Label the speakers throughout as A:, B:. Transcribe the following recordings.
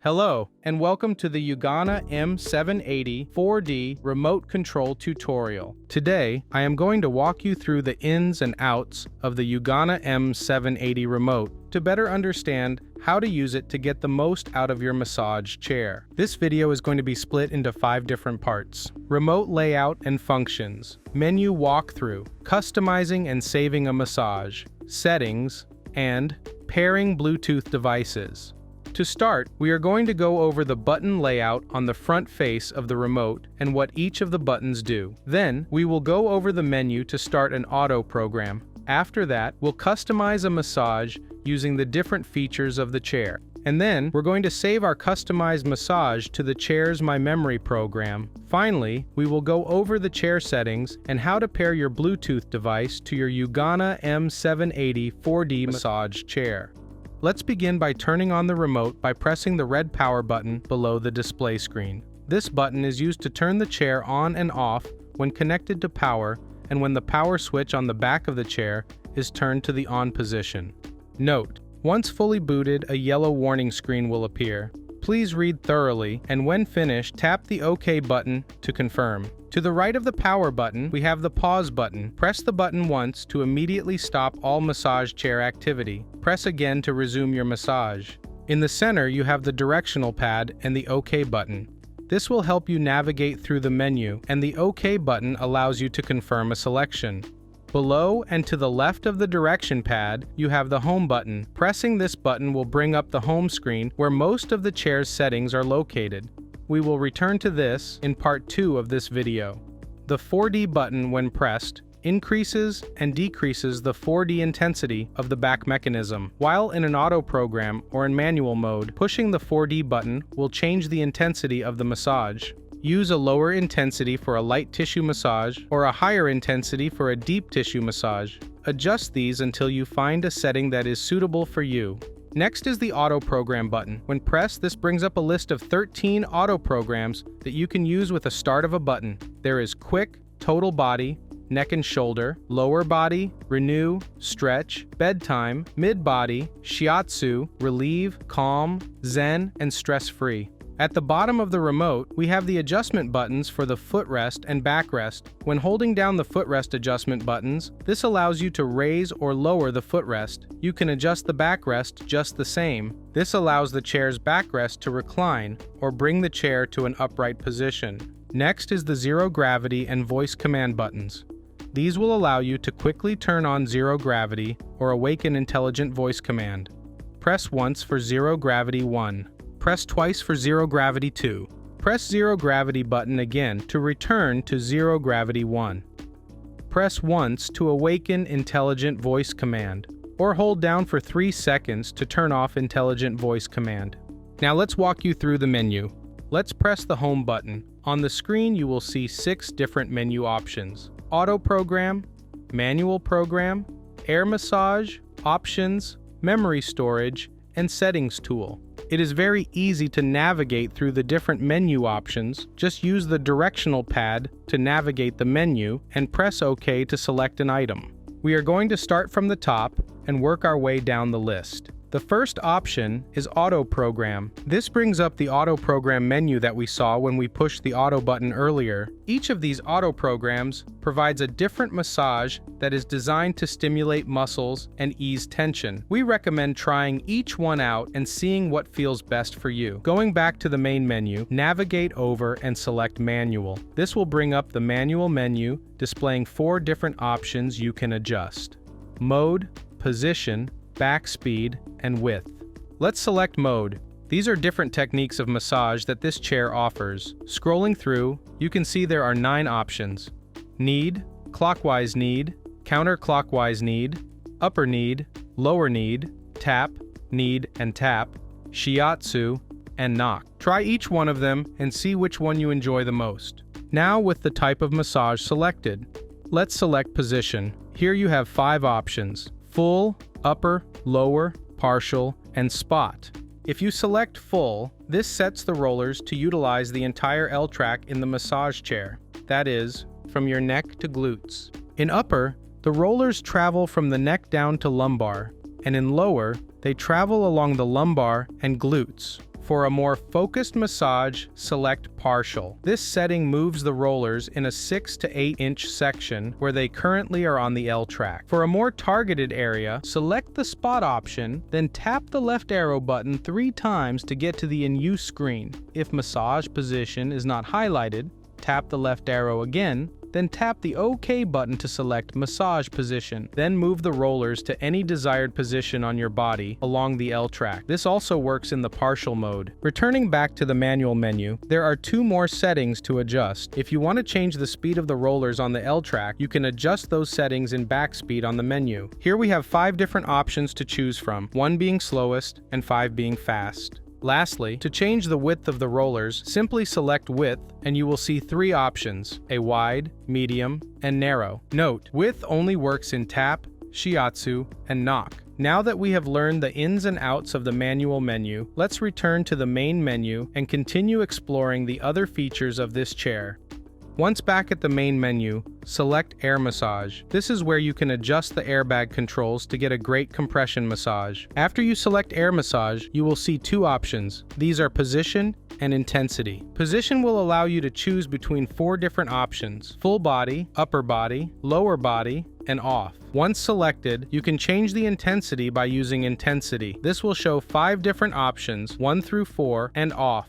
A: Hello, and welcome to the Yugana M780 4D remote control tutorial. Today, I am going to walk you through the ins and outs of the Yugana M780 remote to better understand how to use it to get the most out of your massage chair. This video is going to be split into 5 different parts: remote layout and functions, menu walkthrough, customizing and saving a massage, settings, and pairing Bluetooth devices. To start, we are going to go over the button layout on the front face of the remote and what each of the buttons do. Then, we will go over the menu to start an auto program. After that, we'll customize a massage using the different features of the chair. And then, we're going to save our customized massage to the chair's My Memory program. Finally, we will go over the chair settings and how to pair your Bluetooth device to your Yugana M780 4D massage chair. Let's begin by turning on the remote by pressing the red power button below the display screen. This button is used to turn the chair on and off when connected to power and when the power switch on the back of the chair is turned to the on position. Note: once fully booted, a yellow warning screen will appear. Please read thoroughly, and when finished, tap the OK button to confirm. To the right of the power button, we have the pause button. Press the button once to immediately stop all massage chair activity. Press again to resume your massage. In the center, you have the directional pad and the OK button. This will help you navigate through the menu, and the OK button allows you to confirm a selection. Below and to the left of the direction pad, you have the home button. Pressing this button will bring up the home screen where most of the chair's settings are located. We will return to this in part 2 of this video. The 4D button, when pressed, increases and decreases the 4D intensity of the back mechanism. While in an auto program or in manual mode, pushing the 4D button will change the intensity of the massage. Use a lower intensity for a light tissue massage or a higher intensity for a deep tissue massage. Adjust these until you find a setting that is suitable for you. Next is the Auto Program button. When pressed, this brings up a list of 13 auto programs that you can use with the start of a button. There is Quick, Total Body, Neck and Shoulder, Lower Body, Renew, Stretch, Bedtime, Mid-Body, Shiatsu, Relieve, Calm, Zen, and Stress Free. At the bottom of the remote, we have the adjustment buttons for the footrest and backrest. When holding down the footrest adjustment buttons, this allows you to raise or lower the footrest. You can adjust the backrest just the same. This allows the chair's backrest to recline or bring the chair to an upright position. Next is the zero gravity and voice command buttons. These will allow you to quickly turn on zero gravity or awaken intelligent voice command. Press once for zero gravity 1. Press twice for zero gravity 2. Press zero gravity button again to return to zero gravity 1. Press once to awaken intelligent voice command, or hold down for 3 seconds to turn off intelligent voice command. Now let's walk you through the menu. Let's press the home button. On the screen you will see 6 different menu options: Auto Program, Manual Program, Air Massage, Options, Memory Storage, and Settings tool. It is very easy to navigate through the different menu options. Just use the directional pad to navigate the menu and press OK to select an item. We are going to start from the top and work our way down the list. The first option is Auto Program. This brings up the Auto Program menu that we saw when we pushed the Auto button earlier. Each of these auto programs provides a different massage that is designed to stimulate muscles and ease tension. We recommend trying each one out and seeing what feels best for you. Going back to the main menu, navigate over and select Manual. This will bring up the Manual menu, displaying 4 different options you can adjust: Mode, Position, Back speed, and width. Let's select Mode. These are different techniques of massage that this chair offers. Scrolling through, you can see there are 9 options: Knead, Clockwise Knead, Counterclockwise Knead, Upper Knead, Lower Knead, Tap, Knead and Tap, Shiatsu, and Knock. Try each one of them and see which one you enjoy the most. Now with the type of massage selected, let's select Position. Here you have 5 options: Full, Upper, Lower, Partial, and Spot. If you select Full, this sets the rollers to utilize the entire L track in the massage chair, that is, from your neck to glutes. In Upper, the rollers travel from the neck down to lumbar, and in Lower, they travel along the lumbar and glutes. For a more focused massage, select Partial. This setting moves the rollers in a 6 to 8 inch section where they currently are on the L track. For a more targeted area, select the Spot option, then tap the left arrow button 3 times to get to the In Use screen. If massage position is not highlighted, tap the left arrow again, then tap the OK button to select Massage Position. Then move the rollers to any desired position on your body along the L track. This also works in the partial mode. Returning back to the manual menu, there are 2 more settings to adjust. If you want to change the speed of the rollers on the L track, you can adjust those settings in backspeed on the menu. Here we have 5 different options to choose from, 1 being slowest and 5 being fast. Lastly, to change the width of the rollers, simply select Width and you will see 3 options, a wide, medium, and narrow. Note, width only works in tap, shiatsu, and knock. Now that we have learned the ins and outs of the manual menu, let's return to the main menu and continue exploring the other features of this chair. Once back at the main menu, select Air Massage. This is where you can adjust the airbag controls to get a great compression massage. After you select Air Massage, you will see 2 options. These are Position and Intensity. Position will allow you to choose between 4 different options: full body, upper body, lower body, and off. Once selected, you can change the intensity by using Intensity. This will show 5 different options, 1 through 4, and off.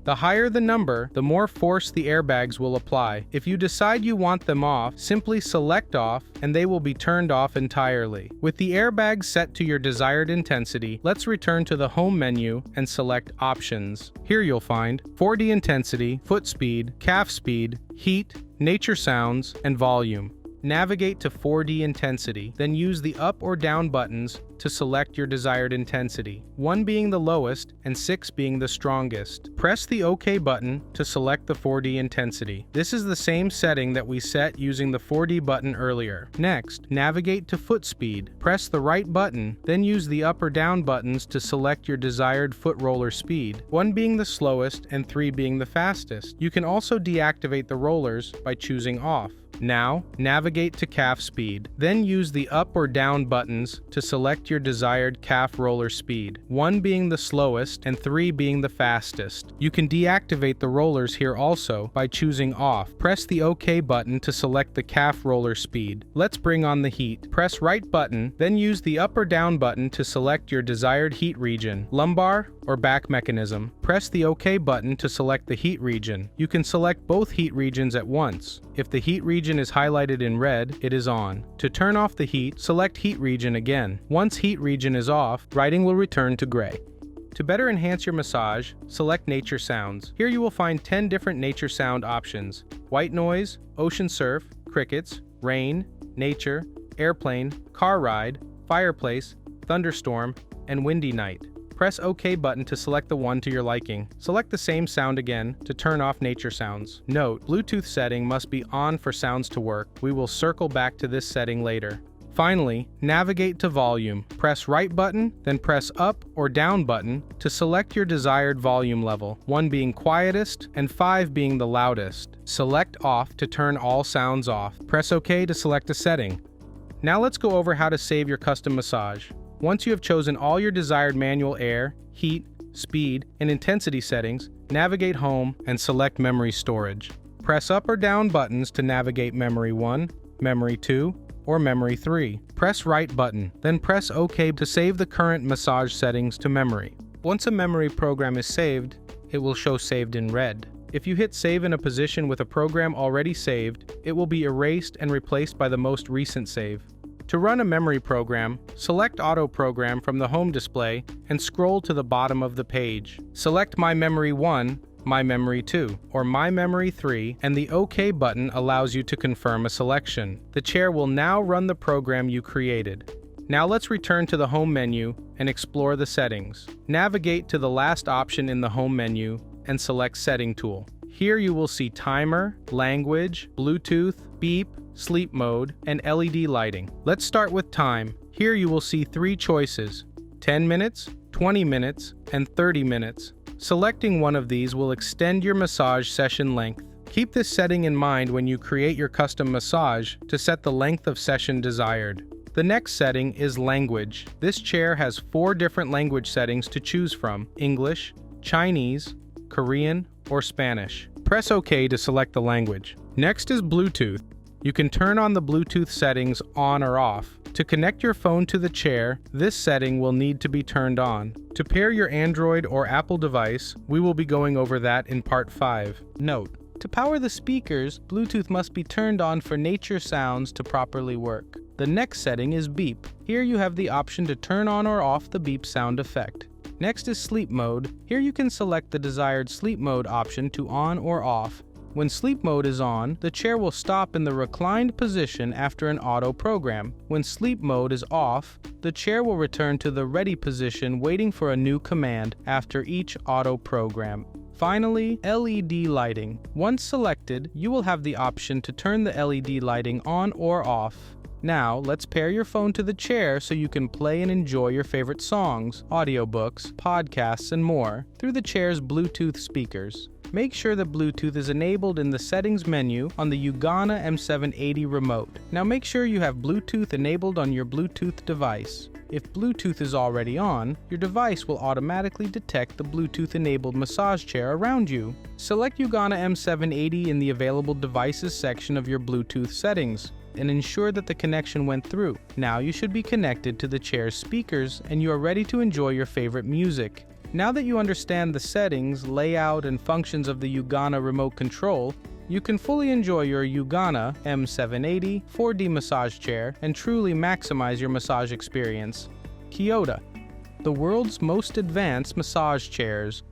A: The higher the number, the more force the airbags will apply. If you decide you want them off, simply select off and they will be turned off entirely. With the airbags set to your desired intensity, let's return to the home menu and select Options. Here you'll find 4D intensity, foot speed, calf speed, heat, nature sounds, and volume. Navigate to 4D intensity, then use the up or down buttons to select your desired intensity, 1 being the lowest and 6 being the strongest. Press the OK button to select the 4D intensity. This is the same setting that we set using the 4D button earlier. Next, navigate to foot speed. Press the right button, then use the up or down buttons to select your desired foot roller speed, 1 being the slowest and 3 being the fastest. You can also deactivate the rollers by choosing off. Now, navigate to calf speed. Then use the up or down buttons to select your desired calf roller speed, 1 being the slowest and 3 being the fastest. You can deactivate the rollers here also by choosing off. Press the OK button to select the calf roller speed. Let's bring on the heat. Press right button, then use the up or down button to select your desired heat region, lumbar or back mechanism. Press the OK button to select the heat region. You can select both heat regions at once. If the heat region is highlighted in red, it is on. To turn off the heat, select heat region again. Once heat region is off, writing will return to gray. To better enhance your massage, select Nature Sounds. Here you will find 10 different nature sound options: white noise, ocean surf, crickets, rain, nature, airplane, car ride, fireplace, thunderstorm, and windy night. Press OK button to select the one to your liking. Select the same sound again to turn off nature sounds. Note, Bluetooth setting must be on for sounds to work. We will circle back to this setting later. Finally, navigate to volume. Press right button, then press up or down button to select your desired volume level, 1 being quietest and 5 being the loudest. Select off to turn all sounds off. Press OK to select a setting. Now let's go over how to save your custom massage. Once you have chosen all your desired manual air, heat, speed, and intensity settings, navigate home and select memory storage. Press up or down buttons to navigate memory 1, memory 2, or memory 3. Press right button, then press OK to save the current massage settings to memory. Once a memory program is saved, it will show saved in red. If you hit save in a position with a program already saved, it will be erased and replaced by the most recent save. To run a memory program, select Auto Program from the home display and scroll to the bottom of the page. Select My Memory 1, My Memory 2, or My Memory 3, and the OK button allows you to confirm a selection. The chair will now run the program you created. Now let's return to the home menu and explore the settings. Navigate to the last option in the home menu and select Setting Tool. Here you will see timer, language, Bluetooth, beep, sleep mode, and LED lighting. Let's start with time. Here you will see 3 choices: 10 minutes, 20 minutes, and 30 minutes. Selecting one of these will extend your massage session length. Keep this setting in mind when you create your custom massage to set the length of session desired. The next setting is language. This chair has 4 different language settings to choose from: English, Chinese, Korean, or Spanish. Press OK to select the language. Next is Bluetooth. You can turn on the Bluetooth settings on or off. To connect your phone to the chair, this setting will need to be turned on. To pair your Android or Apple device, we will be going over that in Part 5. Note: to power the speakers, Bluetooth must be turned on for nature sounds to properly work. The next setting is beep. Here you have the option to turn on or off the beep sound effect. Next is sleep mode. Here you can select the desired sleep mode option to on or off. When sleep mode is on, the chair will stop in the reclined position after an auto program. When sleep mode is off, the chair will return to the ready position waiting for a new command after each auto program. Finally, LED lighting. Once selected, you will have the option to turn the LED lighting on or off. Now, let's pair your phone to the chair so you can play and enjoy your favorite songs, audiobooks, podcasts, and more through the chair's Bluetooth speakers. Make sure that Bluetooth is enabled in the settings menu on the Yugana M780 remote. Now make sure you have Bluetooth enabled on your Bluetooth device. If Bluetooth is already on, your device will automatically detect the Bluetooth-enabled massage chair around you. Select Yugana M780 in the Available Devices section of your Bluetooth settings and ensure that the connection went through. Now you should be connected to the chair's speakers and you are ready to enjoy your favorite music. Now that you understand the settings, layout, and functions of the Yugana remote control, you can fully enjoy your Yugana M780 4D massage chair and truly maximize your massage experience. Kyota, the world's most advanced massage chairs,